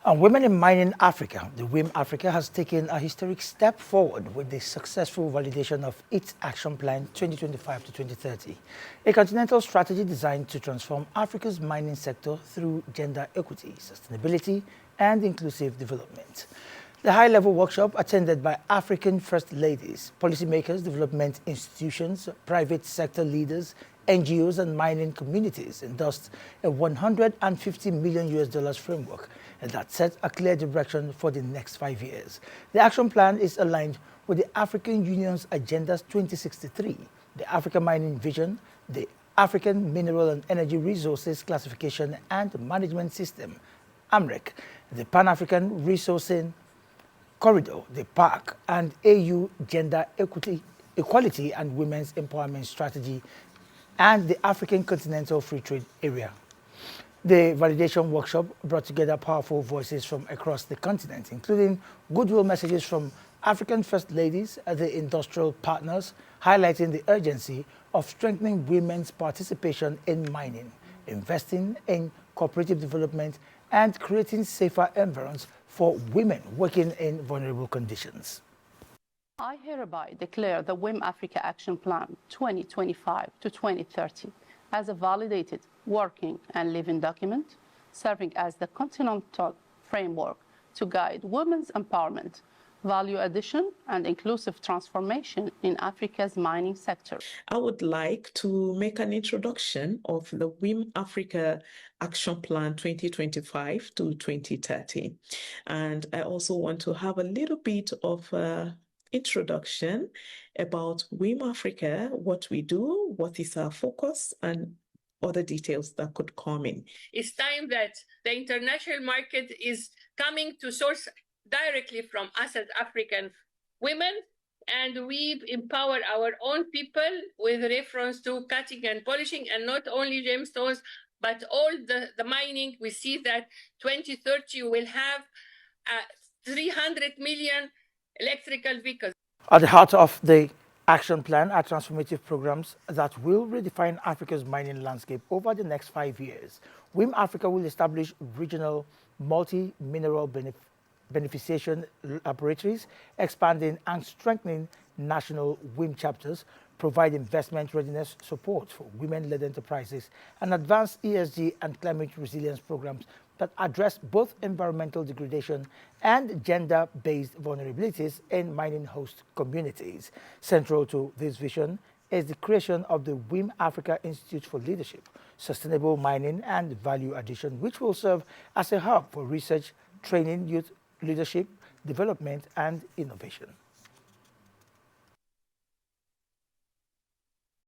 And Women in Mining Africa, the WiM-Africa has taken a historic step forward with the successful validation of its Action Plan 2025 to 2030, a continental strategy designed to transform Africa's mining sector through gender equity, sustainability, and inclusive development. The high-level workshop, attended by African First Ladies, policymakers, development institutions, private sector leaders, NGOs and mining communities, endorsed a $150 million framework that sets a clear direction for the next 5 years. The action plan is aligned with the African Union's Agenda 2063, the Africa Mining Vision, the African Mineral and Energy Resources Classification and Management System, AMREC, the Pan-African Resourcing Corridor, the PAC, and AU Gender Equality and Women's Empowerment Strategy, and the African Continental Free Trade Area. The validation workshop brought together powerful voices from across the continent, including goodwill messages from African First Ladies, the industrial partners, highlighting the urgency of strengthening women's participation in mining, investing in cooperative development, and creating safer environments for women working in vulnerable conditions. I hereby declare the WiM-Africa Action Plan 2025 to 2030 as a validated, working and living document, serving as the continental framework to guide women's empowerment, value addition and inclusive transformation in Africa's mining sector. I would like to make an introduction of the WiM-Africa Action Plan 2025 to 2030. And I also want to have a little bit of introduction about WiM-Africa, what we do, what is our focus, and other details that could come in. It's time that the international market is coming to source directly from us as African women, and we empower our own people with reference to cutting and polishing, and not only gemstones, but all the mining. We see that 2030 will have 300 million electrical vehicles. At the heart of the action plan are transformative programs that will redefine Africa's mining landscape over the next 5 years. WiM-Africa will establish regional multi-mineral beneficiation laboratories, expanding and strengthening national WiM chapters, provide investment readiness support for women-led enterprises, and advance ESG and climate resilience programs that address both environmental degradation and gender-based vulnerabilities in mining host communities. Central to this vision is the creation of the WiM-Africa Institute for Leadership, Sustainable Mining and Value Addition, which will serve as a hub for research, training, youth leadership, development, and innovation.